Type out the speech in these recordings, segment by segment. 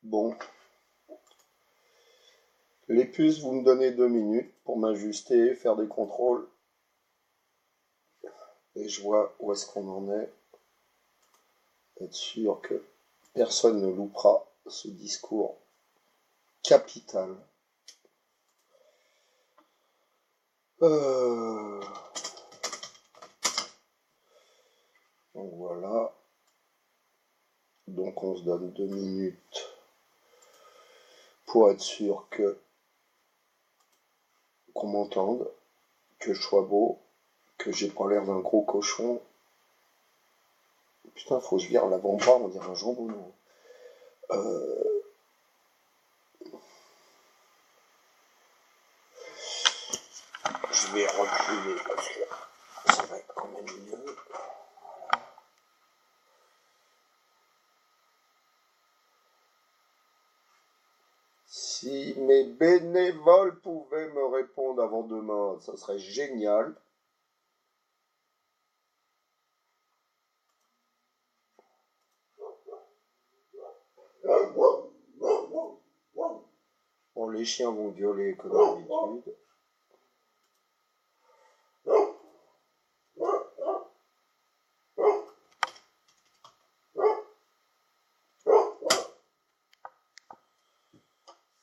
Bon, les puces, vous me donnez 2 minutes pour m'ajuster, faire des contrôles, et je vois où est-ce qu'on en est. Être sûr que personne ne loupera ce discours capital. Euh, Donc voilà. Donc on se donne 2 minutes pour être sûr que qu'on m'entende, que je sois beau, que j'ai pas l'air d'un gros cochon. Putain, faut que je vire l'avant-bras, on dirait un jambon. Euh, je vais reculer parce que ça va être quand même mieux. Si mes bénévoles pouvaient me répondre avant demain, ça serait génial. Bon, les chiens vont gueuler comme d'habitude.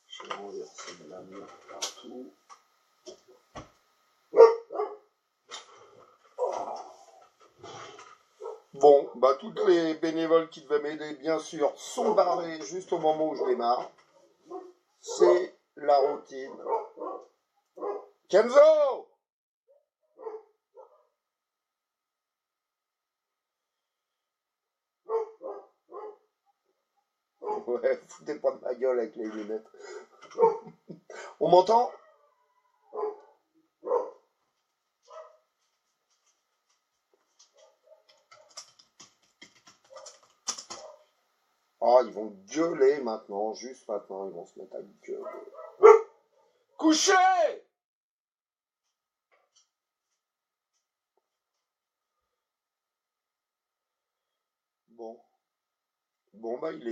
Je vais renverser de la merde partout. Bon, bah toutes les bénévoles qui devaient m'aider, bien sûr, sont barrés juste au moment où je démarre. C'est la routine. Kenzo! Ouais, foutez pas de ma gueule avec les lunettes. On m'entend? Ah, ils vont gueuler maintenant, juste maintenant, ils vont se mettre à gueuler. Couché! Bon. Bon, bah, il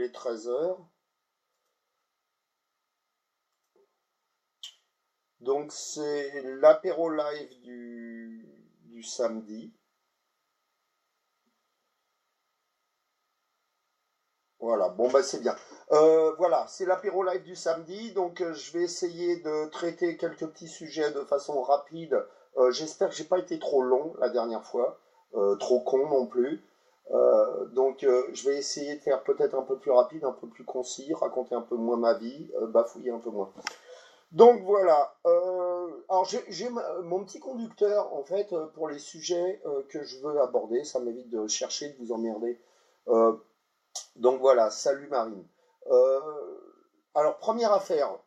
est 13 h. Donc, c'est l'apéro live du samedi. Voilà, bon, bah, c'est bien. Voilà, c'est l'apéro live du samedi. Donc, je vais essayer de traiter quelques petits sujets de façon rapide. J'espère que j'ai pas été trop long la dernière fois. Trop con non plus. Donc, je vais essayer de faire peut-être un peu plus rapide, un peu plus concis, raconter un peu moins ma vie, bafouiller un peu moins. Donc voilà. Alors j'ai mon petit conducteur en fait pour les sujets que je veux aborder. Ça m'évite de chercher, de vous emmerder. Euh, donc voilà. Salut Marine. Euh, alors première affaire,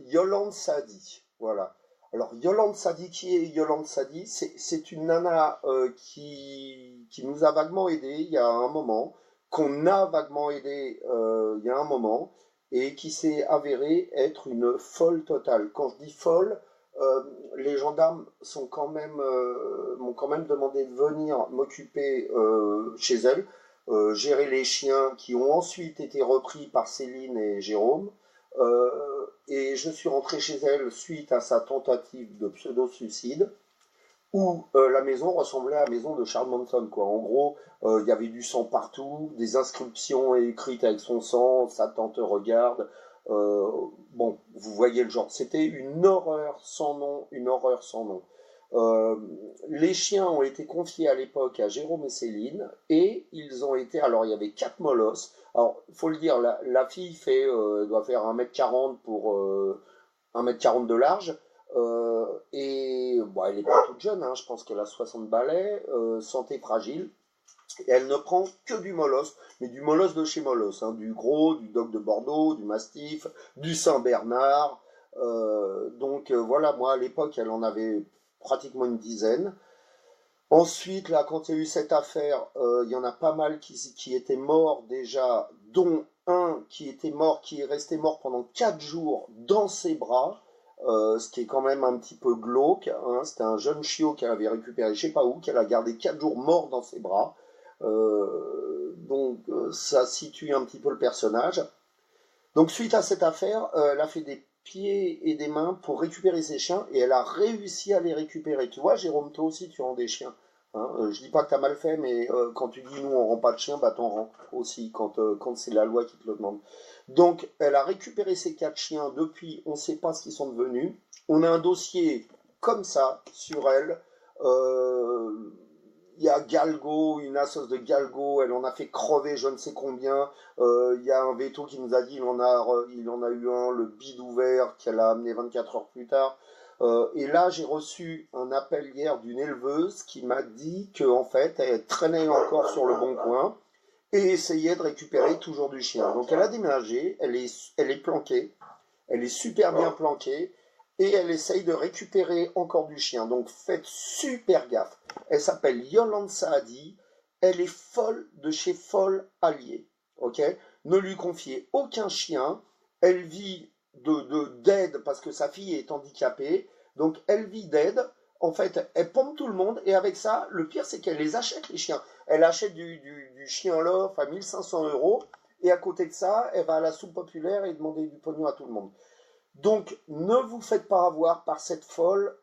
Yolande Sadi. Voilà. Alors Yolande Sadi, qui est Yolande Sadi? C'est une nana qui nous a vaguement aidé il y a un moment, qu'on a vaguement aidé il y a un moment, et qui s'est avérée être une folle totale. Quand je dis folle, euh, les gendarmes m'ont quand même demandé de venir m'occuper chez elle, gérer les chiens qui ont ensuite été repris par Céline et Jérôme. Et je suis rentré chez elle suite à sa tentative de pseudo-suicide où la maison ressemblait à la maison de Charles Manson, quoi. En gros, il y avait du sang partout, des inscriptions écrites avec son sang, sa tante regarde. Euh, bon, vous voyez le genre. C'était une horreur sans nom, une horreur sans nom. Euh, les chiens ont été confiés à l'époque à Jérôme et Céline, et ils ont été. Alors, il y avait 4 molosses. Alors, il faut le dire, la fille doit faire 1 m 40 pour 1 m 40 de large. Et bon, elle n'est pas toute jeune, hein, je pense qu'elle a 60 balais, santé fragile. Et elle ne prend que du molosse, mais du molosse de chez Molosse, hein, du gros, du dogue de Bordeaux, du mastif, du Saint-Bernard. Donc voilà, moi à l'époque, elle en avait pratiquement une dizaine. Ensuite, là, quand il y a eu cette affaire, il y en a pas mal qui étaient morts déjà, dont un qui était mort, qui est resté mort pendant 4 jours dans ses bras, ce qui est quand même un petit peu glauque, hein. C'était un jeune chiot qu'elle avait récupéré, je sais pas où, qu'elle a gardé 4 jours mort dans ses bras. Donc, ça situe un petit peu le personnage. Donc suite à cette affaire, elle a fait des pieds et des mains pour récupérer ses chiens et elle a réussi à les récupérer. Tu vois, Jérôme, toi aussi tu rends des chiens. Hein, je dis pas que t'as mal fait, mais quand tu dis nous on rend pas de chiens, bah t'en rends aussi quand c'est la loi qui te le demande. Donc elle a récupéré ses 4 chiens. Depuis, on ne sait pas ce qu'ils sont devenus. On a un dossier comme ça sur elle. Euh, il y a Galgo, une assoce de Galgo, elle en a fait crever je ne sais combien. Il y a un veto qui nous a dit il en a eu un, le bide ouvert, qu'elle a amené 24 heures plus tard. Et là, j'ai reçu un appel hier d'une éleveuse qui m'a dit qu'en fait, elle traînait encore sur le bon coin et essayait de récupérer toujours du chien. Donc elle a déménagé, elle est planquée, elle est super bien planquée et elle essaye de récupérer encore du chien. Donc faites super gaffe. Elle s'appelle Yolande Saadi. Elle est folle de chez Folle Alliée. Ok. Ne lui confiez aucun chien. Elle vit d'aide parce que sa fille est handicapée. Donc elle vit d'aide. En fait, elle pompe tout le monde et avec ça, le pire c'est qu'elle les achète les chiens. Elle achète du chien lof à 1 500 € et à côté de ça, elle va à la soupe populaire et demander du pognon à tout le monde. Donc, ne vous faites pas avoir par cette folle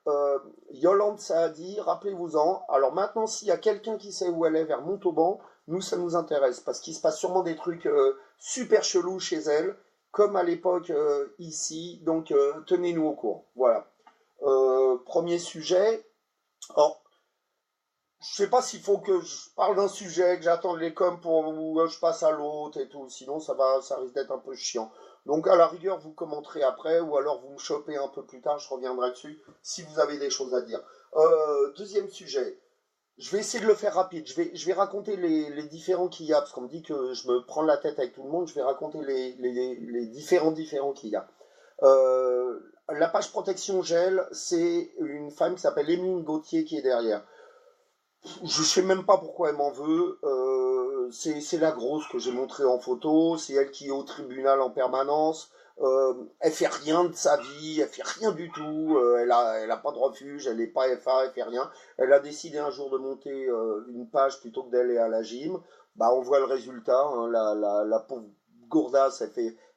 Yolande Saadi, rappelez-vous-en. Alors maintenant, s'il y a quelqu'un qui sait où elle est vers Montauban, nous, ça nous intéresse, parce qu'il se passe sûrement des trucs super chelous chez elle, comme à l'époque ici, donc tenez-nous au courant. Voilà. Premier sujet. Alors, je sais pas s'il faut que je parle d'un sujet, que j'attende les coms pour ou je passe à l'autre et tout, sinon ça risque d'être un peu chiant. Donc à la rigueur, vous commenterez après, ou alors vous me chopez un peu plus tard, je reviendrai dessus, si vous avez des choses à dire. Deuxième sujet, je vais essayer de le faire rapide, je vais raconter les différents qu'il y a, parce qu'on me dit que je me prends la tête avec tout le monde, je vais raconter les différents qu'il y a. La page protection gel, c'est une femme qui s'appelle Émile Gauthier qui est derrière. Je sais même pas pourquoi elle m'en veut. C'est la grosse que j'ai montrée en photo. C'est elle qui est au tribunal en permanence. Elle fait rien de sa vie. Elle fait rien du tout. Elle a pas de refuge. Elle n'est pas FA. Elle fait rien. Elle a décidé un jour de monter une page plutôt que d'aller à la gym. Bah, on voit le résultat. Hein, la pauvre gourdasse,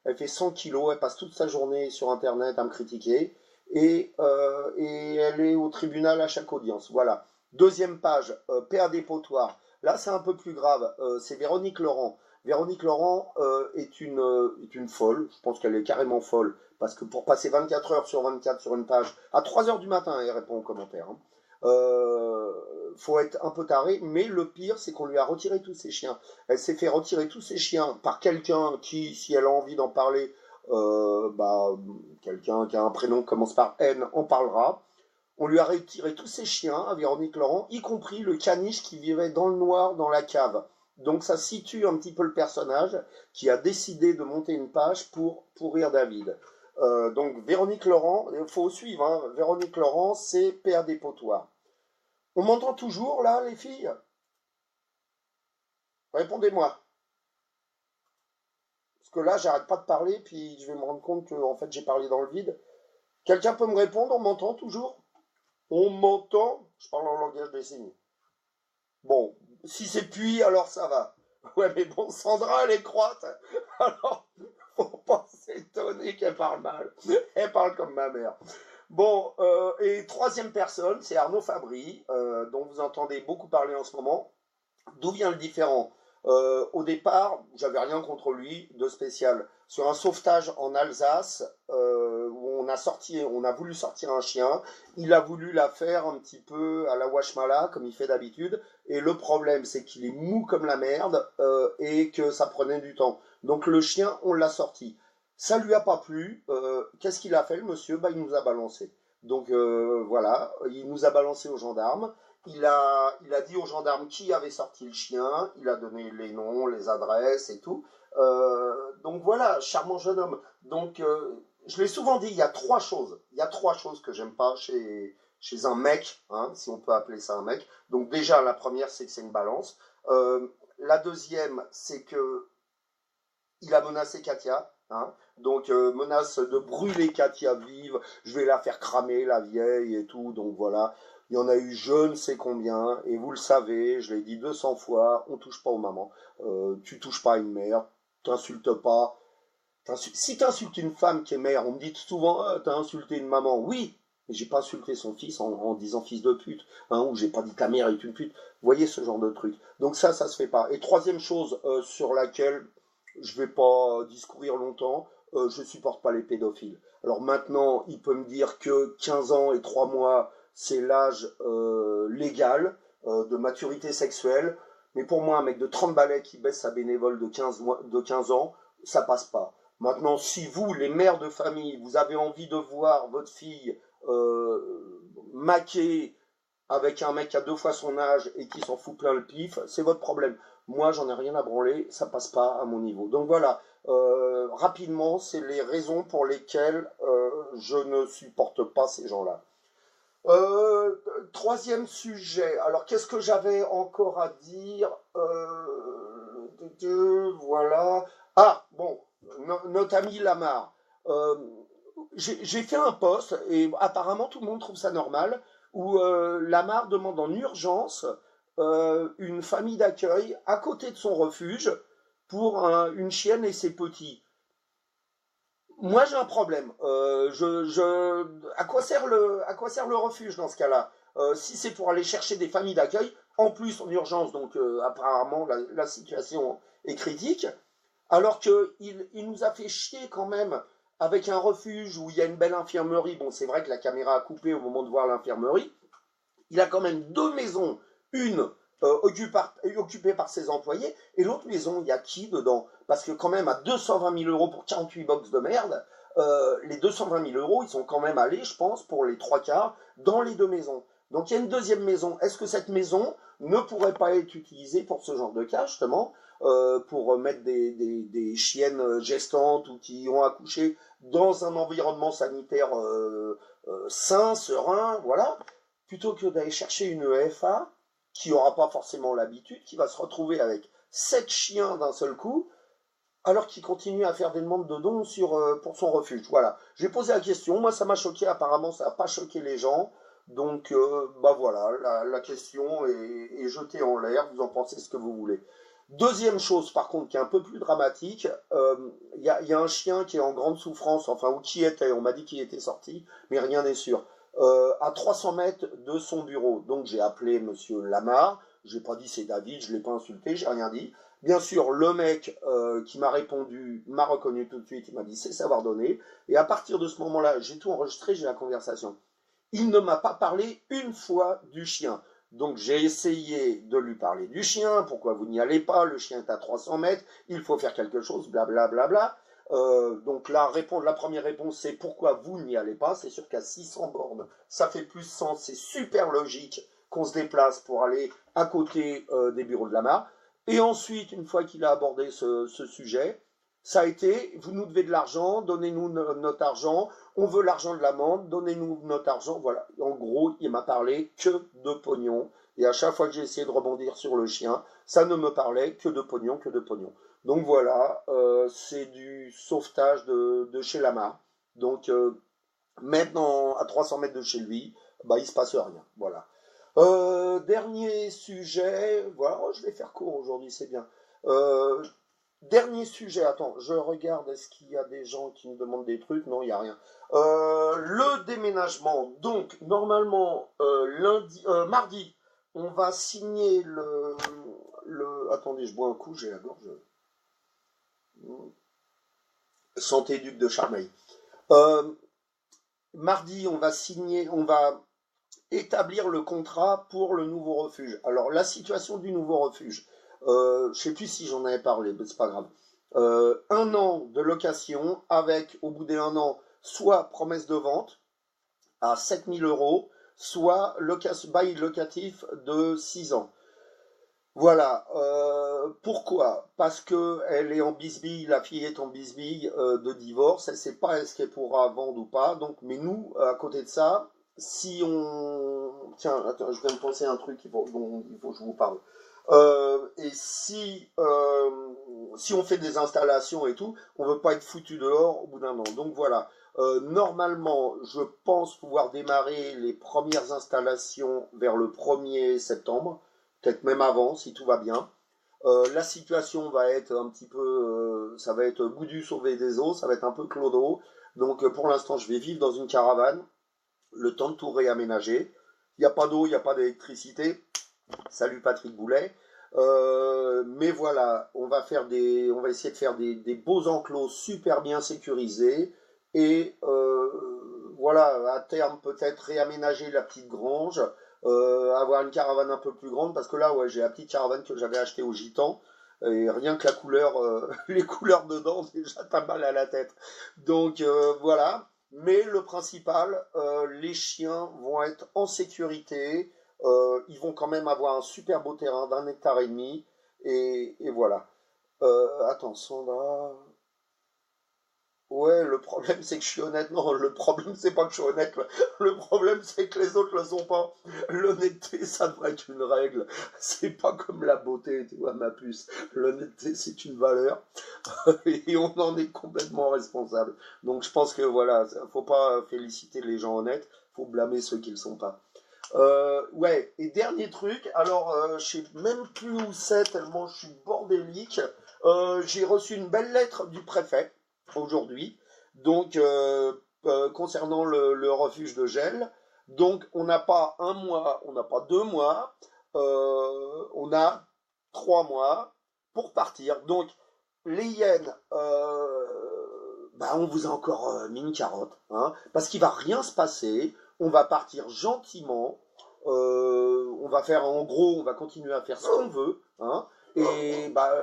elle fait 100 kilos. Elle passe toute sa journée sur Internet à me critiquer. Et elle est au tribunal à chaque audience. Voilà. Deuxième page, PA dépotoir. Là, c'est un peu plus grave. C'est Véronique Laurent. Véronique Laurent est une folle. Je pense qu'elle est carrément folle. Parce que pour passer 24 heures sur 24 sur une page, à 3 heures du matin, elle répond aux commentaires. Hein. Faut être un peu taré. Mais le pire, c'est qu'on lui a retiré tous ses chiens. Elle s'est fait retirer tous ses chiens par quelqu'un qui, si elle a envie d'en parler, bah, quelqu'un qui a un prénom qui commence par N en parlera. On lui a retiré tous ses chiens à Véronique Laurent, y compris le caniche qui vivait dans le noir dans la cave. Donc ça situe un petit peu le personnage qui a décidé de monter une page pour pourrir David. Donc Véronique Laurent, il faut suivre, hein. Véronique Laurent, c'est Père des potoirs. On m'entend toujours là, les filles? Répondez-moi. Parce que là, j'arrête pas de parler, puis je vais me rendre compte que en fait, j'ai parlé dans le vide. Quelqu'un peut me répondre? On m'entend toujours? On m'entend? Je parle en langage des signes. Bon, si c'est puis, alors ça va. Ouais, mais bon, Sandra, elle est croate. Alors, faut pas s'étonner qu'elle parle mal. Elle parle comme ma mère. Bon, et troisième personne, c'est Arnaud Fabry, dont vous entendez beaucoup parler en ce moment. D'où vient le différent? Au départ, j'avais rien contre lui de spécial. Sur un sauvetage en Alsace, où on a voulu sortir un chien, il a voulu la faire un petit peu à la Washmala, comme il fait d'habitude. Et le problème, c'est qu'il est mou comme la merde et que ça prenait du temps. Donc le chien, on l'a sorti. Ça lui a pas plu. Qu'est-ce qu'il a fait, le monsieur? Bah, il nous a balancé. Donc voilà, il nous a balancé aux gendarmes. Il a dit aux gendarmes qui avait sorti le chien, il a donné les noms, les adresses et tout. Donc voilà, charmant jeune homme. Donc je l'ai souvent dit, il y a trois choses. Il y a trois choses que j'aime pas chez un mec, hein, si on peut appeler ça un mec. Donc déjà, la première, c'est que c'est une balance. La deuxième, c'est que il a menacé Katia. Hein, donc menace de brûler Katia vive, je vais la faire cramer la vieille et tout, donc voilà. Il y en a eu je ne sais combien, et vous le savez, je l'ai dit 200 fois, on touche pas aux mamans. Tu touches pas à une mère, t'insultes pas, Si tu insultes une femme qui est mère, on me dit souvent, ah, t'as insulté une maman. Oui, mais j'ai pas insulté son fils en disant fils de pute, hein, ou j'ai pas dit que ta mère est une pute. Vous voyez ce genre de truc. Donc ça se fait pas. Et troisième chose sur laquelle je vais pas discourir longtemps, je supporte pas les pédophiles. Alors maintenant, il peut me dire que 15 ans et 3 mois, c'est l'âge légal de maturité sexuelle. Mais pour moi, un mec de 30 balais qui baisse sa bénévole de 15 ans, ça passe pas. Maintenant, si vous, les mères de famille, vous avez envie de voir votre fille maquée avec un mec à 2 fois son âge et qui s'en fout plein le pif, c'est votre problème. Moi, j'en ai rien à branler, ça passe pas à mon niveau. Donc voilà, rapidement, c'est les raisons pour lesquelles je ne supporte pas ces gens-là. Euh, Troisième sujet. Alors, qu'est-ce que j'avais encore à dire voilà. Ah, bon, notre ami Lamar. Euh, j'ai fait un post, et apparemment tout le monde trouve ça normal, où Lamar demande en urgence une famille d'accueil à côté de son refuge pour une chienne et ses petits. Moi, j'ai un problème. À quoi sert le refuge dans ce cas-là? Si c'est pour aller chercher des familles d'accueil, en plus en urgence, donc apparemment la situation est critique, alors qu'il nous a fait chier quand même avec un refuge où il y a une belle infirmerie. Bon, c'est vrai que la caméra a coupé au moment de voir l'infirmerie. Il a quand même 2 maisons, une occupée par ses employés, et l'autre maison, il y a qui dedans? Parce que quand même, à 220 000 euros pour 48 box de merde, les 220 000 euros, ils sont quand même allés, je pense, pour les 3 quarts, dans les 2 maisons. Donc il y a une deuxième maison. Est-ce que cette maison ne pourrait pas être utilisée pour ce genre de cas, justement, pour mettre des chiennes gestantes ou qui ont accouché dans un environnement sanitaire sain, serein, voilà, plutôt que d'aller chercher une EFA qui n'aura pas forcément l'habitude, qui va se retrouver avec 7 chiens d'un seul coup, alors qu'il continue à faire des demandes de dons pour son refuge. Voilà. J'ai posé la question, moi ça m'a choqué, apparemment ça n'a pas choqué les gens. Donc bah voilà, la question est jetée en l'air, vous en pensez ce que vous voulez. Deuxième chose par contre qui est un peu plus dramatique, y a un chien qui est en grande souffrance, enfin ou qui était, on m'a dit qu'il était sorti, mais rien n'est sûr, à 300 mètres de son bureau. Donc j'ai appelé monsieur Lamar, j'ai pas dit c'est David, je l'ai pas insulté, j'ai rien dit. Bien sûr, le mec qui m'a répondu m'a reconnu tout de suite, il m'a dit c'est savoir donner. Et à partir de ce moment-là, j'ai tout enregistré, j'ai la conversation. Il ne m'a pas parlé une fois du chien. Donc j'ai essayé de lui parler du chien, pourquoi vous n'y allez pas, le chien est à 300 mètres, il faut faire quelque chose, blablabla. Bla, bla, bla. Donc la première réponse c'est pourquoi vous n'y allez pas, c'est sûr qu'à 600 bornes, ça fait plus sens, c'est super logique qu'on se déplace pour aller à côté des bureaux de Lamar. Et ensuite, une fois qu'il a abordé ce sujet, ça a été, vous nous devez de l'argent, donnez-nous notre argent, on veut l'argent de l'amende, donnez-nous notre argent, voilà. En gros, il m'a parlé que de pognon, et à chaque fois que j'ai essayé de rebondir sur le chien, ça ne me parlait que de pognon, que de pognon. Donc voilà, c'est du sauvetage de chez Lamar. Donc, même à 300 mètres de chez lui, bah, il se passe rien, voilà. Dernier sujet, voilà, oh, je vais faire court aujourd'hui, c'est bien. Dernier sujet, attends, je regarde, est-ce qu'il y a des gens qui me demandent des trucs? Non, il n'y a rien. Le déménagement, donc normalement, mardi, on va signer Attendez, je bois un coup, j'ai la gorge. Santé Duc de Charmeil. Mardi, on va établir le contrat pour le nouveau refuge. Alors, la situation du nouveau refuge, je ne sais plus si j'en avais parlé, mais c'est pas grave. 1 an de location avec, au bout des 1 an, soit promesse de vente à 7 000 euros, soit bail locatif de 6 ans. Voilà. Pourquoi? Parce qu'elle est en bisbille, la fille est en bisbille de divorce, elle ne sait pas est-ce qu'elle pourra vendre ou pas. Donc, mais nous, à côté de ça, si on... Tiens, attends, je viens de penser à un truc dont il faut que je vous parle. Et si on fait des installations et tout, on ne veut pas être foutu dehors au bout d'1 an. Donc voilà. Normalement, je pense pouvoir démarrer les premières installations vers le 1er septembre, peut-être même avant, si tout va bien. La situation va être un petit peu ça va être Boudu sauvé des eaux, ça va être un peu clodo. Donc pour l'instant, je vais vivre dans une caravane, le temps de tout réaménager. Il n'y a pas d'eau, il n'y a pas d'électricité. Salut Patrick Boulet. Mais voilà, on va essayer de faire des beaux enclos super bien sécurisés et voilà, à terme peut-être réaménager la petite grange, avoir une caravane un peu plus grande parce que là, ouais, j'ai la petite caravane que j'avais achetée au Gitan et rien que la couleur, les couleurs dedans, déjà t'as mal à la tête. Donc voilà. Mais le principal, les chiens vont être en sécurité, ils vont quand même avoir un super beau terrain d'1,5 hectare, et voilà. Attends, Sandra. Ouais, le problème c'est que je suis honnête. Non, le problème c'est pas que je suis honnête. Le problème c'est que les autres le sont pas. L'honnêteté, ça devrait être une règle. C'est pas comme la beauté, tu vois, ma puce. L'honnêteté, c'est une valeur. Et on en est complètement responsable. Donc je pense que voilà, faut pas féliciter les gens honnêtes, faut blâmer ceux qui le sont pas. Ouais, et dernier truc, alors je sais même plus où c'est tellement je suis bordélique. J'ai reçu une belle lettre du préfet aujourd'hui, donc concernant le refuge de gel. Donc on n'a pas un mois, on n'a pas 2 mois, on a 3 mois pour partir. Donc les hyènes, bah, on vous a encore mis une carotte, hein, parce qu'il va rien se passer. On va partir gentiment. On va faire, en gros, on va continuer à faire ce qu'on veut, hein, et bah,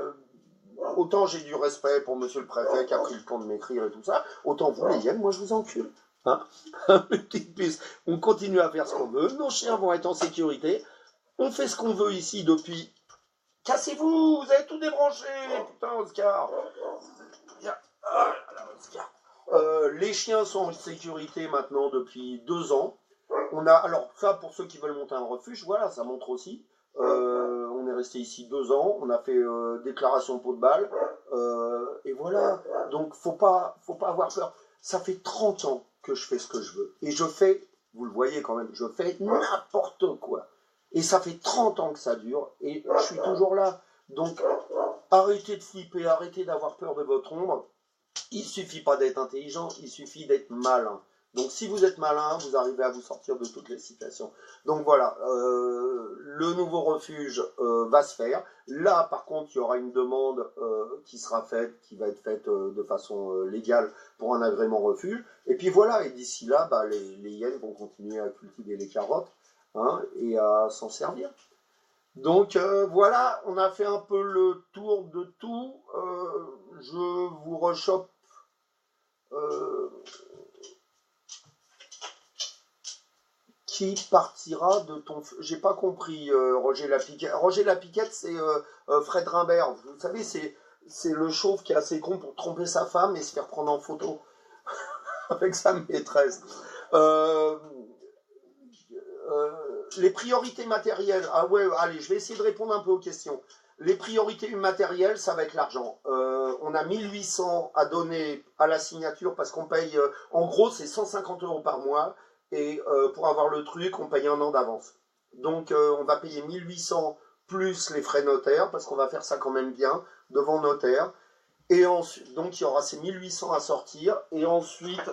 autant j'ai du respect pour monsieur le préfet qui a pris le temps de m'écrire et tout ça, autant vous les hyènes, moi je vous encule. Hein. Petite puce, on continue à faire ce qu'on veut, nos chiens vont être en sécurité, on fait ce qu'on veut ici depuis. Cassez-vous, vous avez tout débranché, putain Oscar. Ah, là, Oscar. Les chiens sont en sécurité maintenant depuis 2 ans. On a, alors ça pour ceux qui veulent monter un refuge, voilà, ça montre aussi. On est resté ici 2 ans, on a fait déclaration pot de balle, et voilà. Donc faut pas avoir peur. Ça fait 30 ans que je fais ce que je veux. Et je fais, vous le voyez quand même, je fais n'importe quoi. Et ça fait 30 ans que ça dure, et je suis toujours là. Donc arrêtez de flipper, arrêtez d'avoir peur de votre ombre. Il suffit pas d'être intelligent, il suffit d'être malin. Donc si vous êtes malin, vous arrivez à vous sortir de toutes les situations. Donc voilà, le nouveau refuge va se faire. Là par contre, il y aura une demande qui sera faite, qui va être faite de façon légale pour un agrément refuge. Et puis voilà, et d'ici là, bah, les hyènes vont continuer à cultiver les carottes, hein, et à s'en servir. Donc voilà, on a fait un peu le tour de tout. Je vous rechoppe. euh, Qui partira de ton... J'ai pas compris, Roger Lapiquette. Roger Lapiquette, c'est Fred Rimbert. Vous savez, c'est le chauve qui est assez con pour tromper sa femme et se faire prendre en photo avec sa maîtresse. Euh, les priorités matérielles. Ah ouais, allez, je vais essayer de répondre un peu aux questions. Les priorités matérielles, ça va être l'argent. On a 1800 à donner à la signature parce qu'on paye, en gros, c'est 150 € par mois. Et pour avoir le truc, on paye un an d'avance. Donc on va payer 1800 plus les frais notaires parce qu'on va faire ça quand même bien devant notaire. Et ensuite, donc il y aura ces 1800 à sortir. Et ensuite,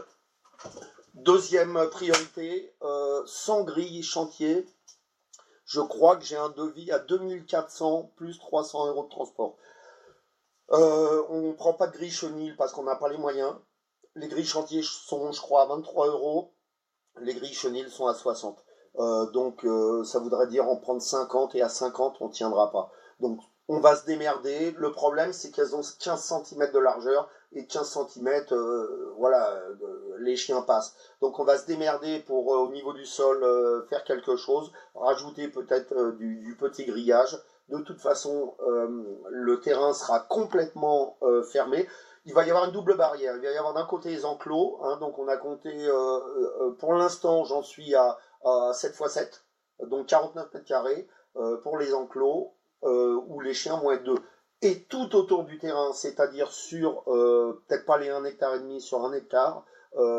deuxième priorité, sans grille chantier, je crois que j'ai un devis à 2400 plus 300 € de transport. On ne prend pas de grille chenille parce qu'on n'a pas les moyens. Les grilles chantiers sont, je crois, à 23 €. Les grilles chenilles sont à 60. Donc ça voudrait dire en prendre 50, et à 50 on ne tiendra pas. Donc on va se démerder. Le problème c'est qu'elles ont 15 cm de largeur et 15 cm, voilà, les chiens passent. Donc on va se démerder pour au niveau du sol faire quelque chose, rajouter peut-être du petit grillage. De toute façon, le terrain sera complètement fermé. Il va y avoir une double barrière. Il va y avoir d'un côté les enclos, hein, donc on a compté, pour l'instant j'en suis à 7 x 7, donc 49 mètres carrés pour les enclos, où les chiens vont être deux. Et tout autour du terrain, c'est-à-dire sur, peut-être pas les 1,5 hectares, sur 1 hectare,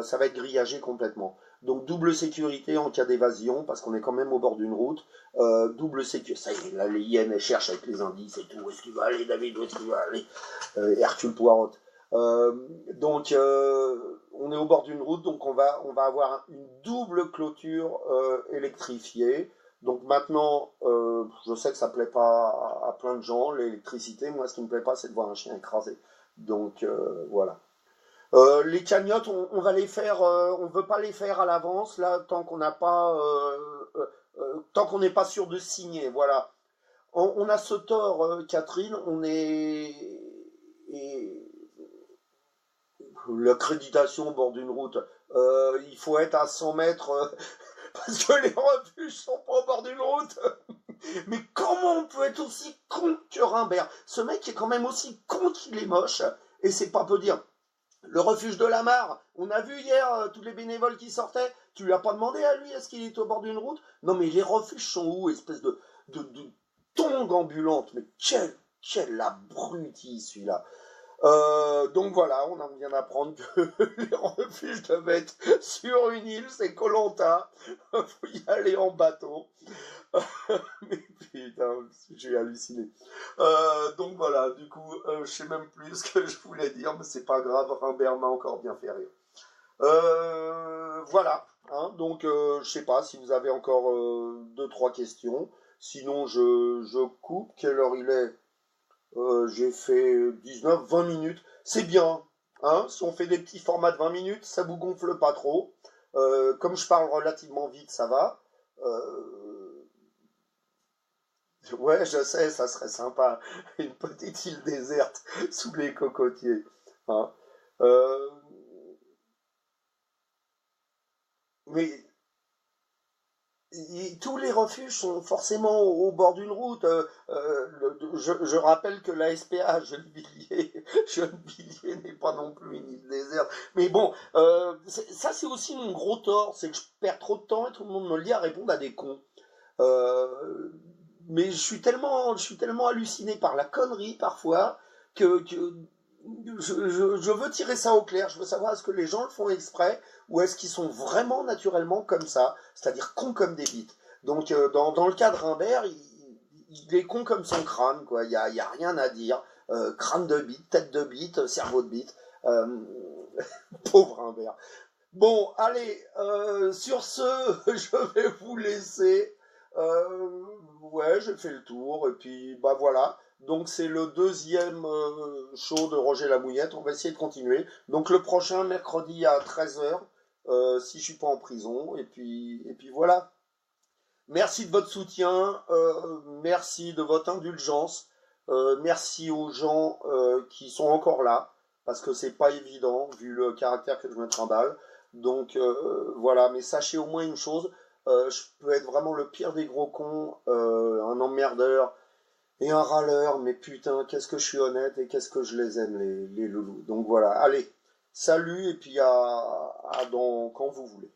ça va être grillagé complètement. Donc double sécurité en cas d'évasion, parce qu'on est quand même au bord d'une route. Double sécurité. Ça y est, là, les hyènes, elles cherchent avec les indices et tout. Où est-ce qu'il va aller, David? Où est-ce qu'il va aller? Hercule Poirot. Donc, on est au bord d'une route, donc on va avoir une double clôture électrifiée. Donc maintenant, je sais que ça plaît pas à plein de gens, l'électricité. Moi, ce qui me plaît pas, c'est de voir un chien écrasé. Donc, voilà. Les cagnottes, on va les faire, on veut pas les faire à l'avance, là, tant qu'on n'a pas, tant qu'on n'est pas sûr de signer, voilà. On a ce tort, Catherine, on est, et l'accréditation au bord d'une route, il faut être à 100 mètres, parce que les refuges sont pas au bord d'une route. Mais comment on peut être aussi con que Rimbert? Ce mec est quand même aussi con qu'il est moche, et c'est pas peu dire. Le refuge de la Mare, on a vu hier tous les bénévoles qui sortaient. Tu lui as pas demandé à lui est-ce qu'il est au bord d'une route? Non mais les refuges sont où? Espèce de tongue ambulante. Mais quel abruti celui-là. Donc voilà, on en vient d'apprendre que les refuges doivent être sur une île, c'est koh faut y aller en bateau. Mais putain, j'ai halluciné. Donc voilà, du coup, je sais même plus ce que je voulais dire, mais c'est pas grave, Rimbert m'a encore bien fait rire. Voilà, hein, donc je sais pas si vous avez encore deux, trois questions. Sinon, je coupe. Quelle heure il est? J'ai fait 19, 20 minutes. C'est bien, hein, si on fait des petits formats de 20 minutes, ça vous gonfle pas trop. Comme je parle relativement vite, ça va. Ouais, je sais, ça serait sympa. Une petite île déserte sous les cocotiers. Hein. Euh, mais tous les refuges sont forcément au bord d'une route. Je rappelle que la SPA Gennevilliers, Gennevilliers n'est pas non plus une île déserte. Mais bon, ça c'est aussi mon gros tort, c'est que je perds trop de temps et tout le monde me le dit à répondre à des cons. Euh, mais je suis tellement halluciné par la connerie parfois que je veux tirer ça au clair. Je veux savoir est-ce que les gens le font exprès ou est-ce qu'ils sont vraiment naturellement comme ça, c'est-à-dire cons comme des bites. Donc dans le cas de Rimbert, il est con comme son crâne, quoi. Il y a rien à dire. Crâne de bite, tête de bite, cerveau de bite. Euh, pauvre Rimbert. Bon, allez, sur ce, je vais vous laisser. Ouais, j'ai fait le tour, et puis bah voilà. Donc c'est le deuxième show de Roger Lamouillette, on va essayer de continuer. Donc le prochain, mercredi à 13h, si je suis pas en prison, et puis voilà. Merci de votre soutien, merci de votre indulgence, merci aux gens qui sont encore là, parce que c'est pas évident vu le caractère que je me trimballe. Donc voilà, mais sachez au moins une chose, je peux être vraiment le pire des gros cons, un emmerdeur et un râleur, mais putain, qu'est-ce que je suis honnête et qu'est-ce que je les aime, les loulous. Donc voilà, allez, salut et puis à dans quand vous voulez.